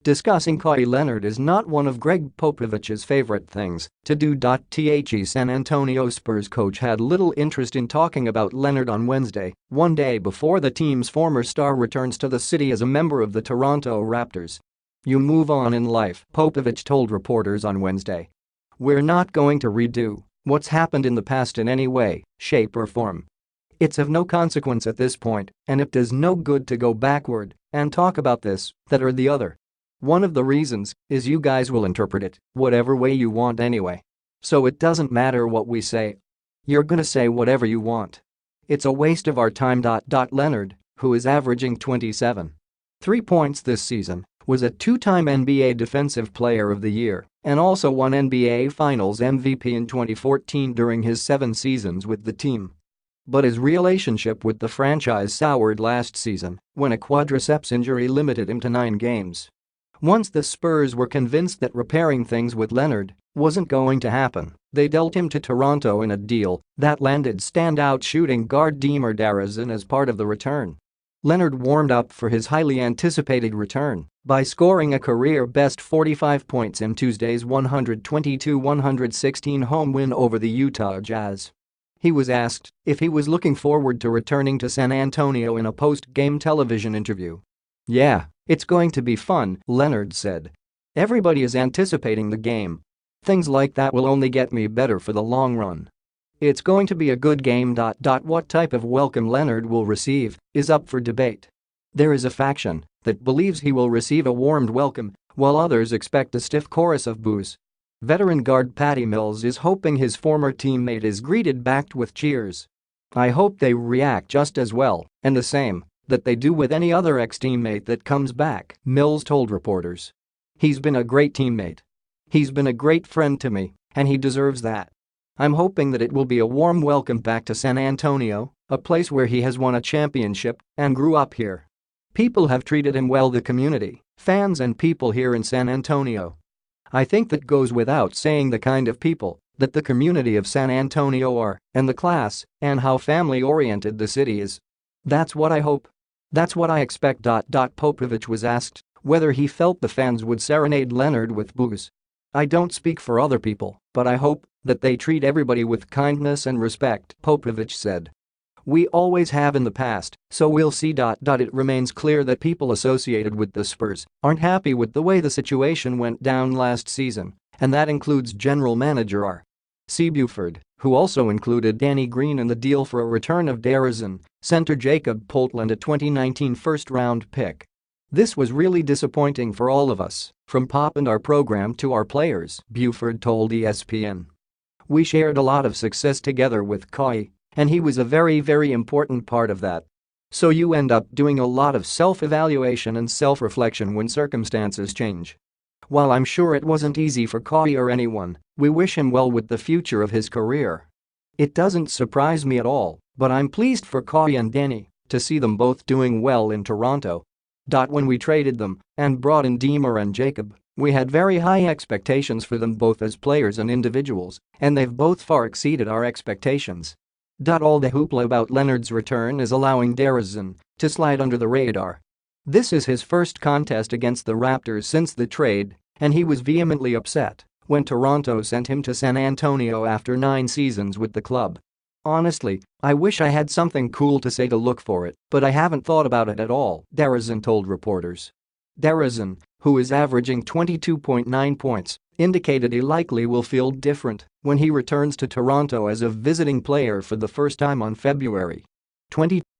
Discussing Kawhi Leonard is not one of Gregg Popovich's favorite things to do. The San Antonio Spurs coach had little interest in talking about Leonard on Wednesday, one day before the team's former star returns to the city as a member of the Toronto Raptors. "You move on in life," Popovich told reporters on Wednesday. "We're not going to redo what's happened in the past in any way, shape or form. It's of no consequence at this point, and it does no good to go backward and talk about this, that or the other. One of the reasons is you guys will interpret it whatever way you want anyway. So it doesn't matter what we say. You're gonna say whatever you want. It's a waste of our time." Leonard, who is averaging 27.3 points this season, was a two-time NBA Defensive Player of the Year and also won NBA Finals MVP in 2014 during his 7 seasons with the team. But his relationship with the franchise soured last season when a quadriceps injury limited him to 9 games. Once the Spurs were convinced that repairing things with Leonard wasn't going to happen, they dealt him to Toronto in a deal that landed standout shooting guard DeMar DeRozan as part of the return. Leonard warmed up for his highly anticipated return by scoring a career-best 45 points in Tuesday's 122-116 home win over the Utah Jazz. He was asked if he was looking forward to returning to San Antonio in a post-game television interview. "Yeah, it's going to be fun," Leonard said. "Everybody is anticipating the game. Things like that will only get me better for the long run. It's going to be a good game." What type of welcome Leonard will receive is up for debate. There is a faction that believes he will receive a warmed welcome, while others expect a stiff chorus of boos. Veteran guard Patty Mills is hoping his former teammate is greeted back with cheers. "I hope they react just as well and the same that they do with any other ex-teammate that comes back," Mills told reporters. "He's been a great teammate. He's been a great friend to me, and he deserves that. I'm hoping that it will be a warm welcome back to San Antonio, a place where he has won a championship and grew up here. People have treated him well, the community, fans and people here in San Antonio. I think that goes without saying, the kind of people that the community of San Antonio are, and the class, and how family-oriented the city is. That's what I hope. That's what I expect." Popovich was asked whether he felt the fans would serenade Leonard with boos. "I don't speak for other people, but I hope that they treat everybody with kindness and respect," Popovich said. "We always have in the past, so we'll see." It remains clear that people associated with the Spurs aren't happy with the way the situation went down last season, and that includes general manager R.C. Buford, who also included Danny Green in the deal for a return of DeRozan, center Jacob Poltland, a 2019 first-round pick. "This was really disappointing for all of us, from Pop and our program to our players," Buford told ESPN. "We shared a lot of success together with Kawhi, and he was a very, very important part of that. So you end up doing a lot of self-evaluation and self-reflection when circumstances change. While I'm sure it wasn't easy for Kawhi or anyone, we wish him well with the future of his career. It doesn't surprise me at all, but I'm pleased for Kawhi and Danny to see them both doing well in Toronto. When we traded them and brought in DeMar and Jacob, we had very high expectations for them both as players and individuals, and they've both far exceeded our expectations." All the hoopla about Leonard's return is allowing DeRozan to slide under the radar. This is his first contest against the Raptors since the trade, and he was vehemently upset when Toronto sent him to San Antonio after 9 seasons with the club. "Honestly, I wish I had something cool to say to look for it, but I haven't thought about it at all," DeRozan told reporters. DeRozan, who is averaging 22.9 points, indicated he likely will feel different when he returns to Toronto as a visiting player for the first time on February 20.